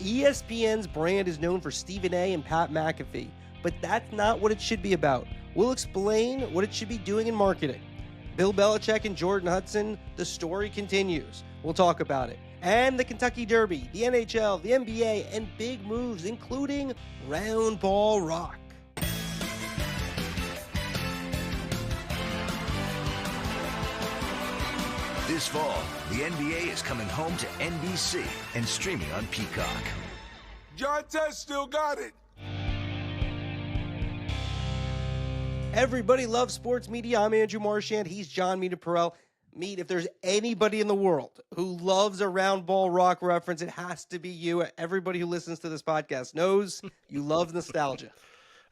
ESPN's brand is known for Stephen A. and Pat McAfee, but that's not what it should be about. We'll explain what it should be doing in marketing. Bill Belichick and Jordan Hudson, the story continues. We'll talk about it. And the Kentucky Derby, the NHL, the NBA, and big moves, including round ball rock. This fall, the NBA is coming home to NBC and streaming on Peacock. John Test still got it. Everybody loves sports media. I'm Andrew Marchand. He's John Meterparel. Meet, if there's anybody in the world who loves a round ball rock reference, it has to be you. Everybody who listens to this podcast knows you love nostalgia.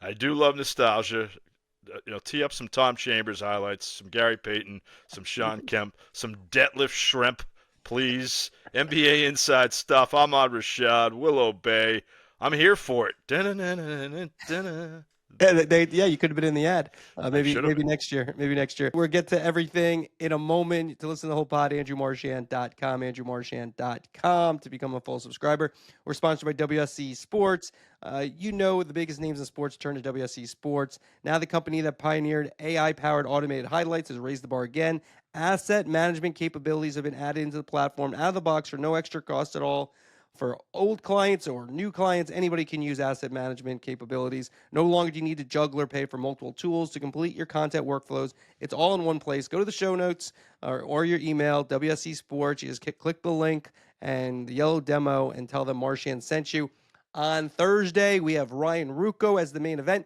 I do love nostalgia. Tee up some Tom Chambers highlights, some Gary Payton, some Sean Kemp, some deadlift shrimp, please. NBA inside stuff. Ahmad Rashad, Willow Bay. I'm here for it. Yeah, you could have been in the ad. Maybe next year. We'll get to everything in a moment. To listen to the whole pod, AndrewMarchand.com, AndrewMarchand.com to become a full subscriber. We're sponsored by WSC Sports. The biggest names in sports turn to WSC Sports. Now the company that pioneered AI-powered automated highlights has raised the bar again. Asset management capabilities have been added into the platform out of the box for no extra cost at all. For old clients or new clients, anybody can use asset management capabilities. No longer do you need to juggle or pay for multiple tools to complete your content workflows. It's all in one place. Go to the show notes or your email, WSC Sports. You just click the link and the yellow demo and tell them Marchand sent you. On Thursday, we have Ryan Ruocco as the main event.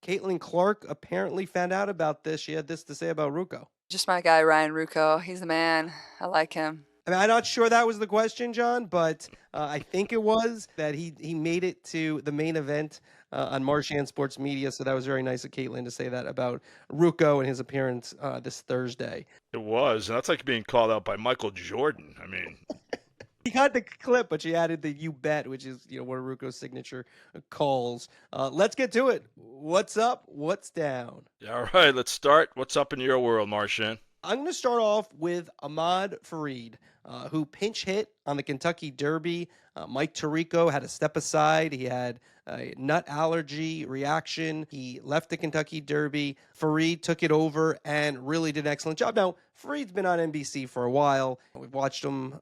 Caitlin Clark apparently found out about this. She had this to say about Ruocco. Just my guy, Ryan Ruocco. He's the man. I like him. I mean, I'm not sure that was the question, John, but I think it was that he made it to the main event on Marchand Sports Media, so that was very nice of Caitlin to say that about Ruocco and his appearance this Thursday. It was, and that's like being called out by Michael Jordan. I mean, he got the clip, but she added the "you bet," which is one of Ruocco's signature calls. Let's get to it. What's up? What's down? All right, let's start. What's up in your world, Marchand? I'm going to start off with Ahmad Fareed, who pinch hit on the Kentucky Derby. Mike Tirico had to step aside. He had a nut allergy reaction. He left the Kentucky Derby. Fareed took it over and really did an excellent job. Now, Fareed's been on NBC for a while. We've watched him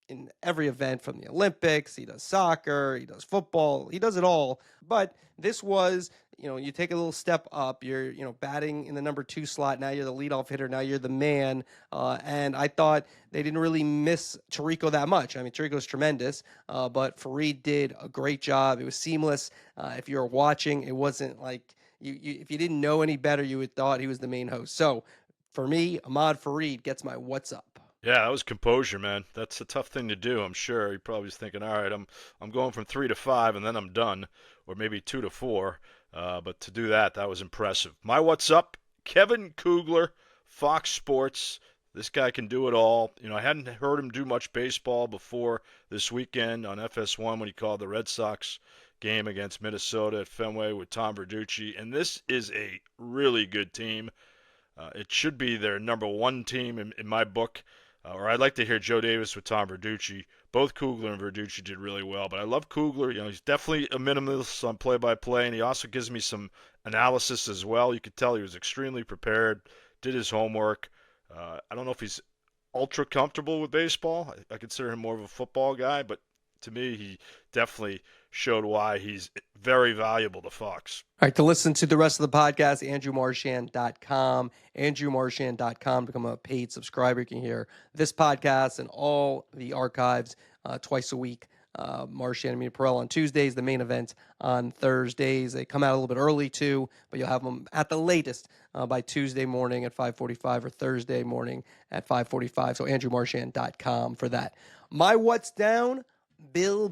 in every event from the Olympics. He does soccer. He does football. He does it all. But this was, you take a little step up. You're, batting in the number 2 slot. Now you're the leadoff hitter. Now you're the man. And I thought they didn't really miss Tirico that much. I mean, Tirico's tremendous, but Fareed did a great job. It was seamless. If you were watching, it wasn't like if you didn't know any better, you would thought he was the main host. So for me, Ahmad Fareed gets my what's up. Yeah, that was composure, man. That's a tough thing to do, I'm sure. He probably was thinking, all right, I'm going from 3 to 5, and then I'm done, or maybe 2 to 4. But to do that was impressive. My what's up, Kevin Kugler, Fox Sports. This guy can do it all. I hadn't heard him do much baseball before this weekend on FS1 when he called the Red Sox game against Minnesota at Fenway with Tom Verducci. And this is a really good team. It should be their number 1 team in my book. Or I'd like to hear Joe Davis with Tom Verducci. Both Kugler and Verducci did really well, but I love Kugler. He's definitely a minimalist on play-by-play, and he also gives me some analysis as well. You could tell he was extremely prepared, did his homework. I don't know if he's ultra comfortable with baseball. I consider him more of a football guy, but to me, he definitely showed why he's very valuable to Fox. All right, to listen to the rest of the podcast, AndrewMarchand.com, AndrewMarchand.com, become a paid subscriber. You can hear this podcast and all the archives twice a week. Marchand and Meterparel on Tuesdays, the main event on Thursdays. They come out a little bit early too, but you'll have them at the latest by Tuesday morning at 5:45 or Thursday morning at 5:45. So AndrewMarchand.com for that. My what's down, Bill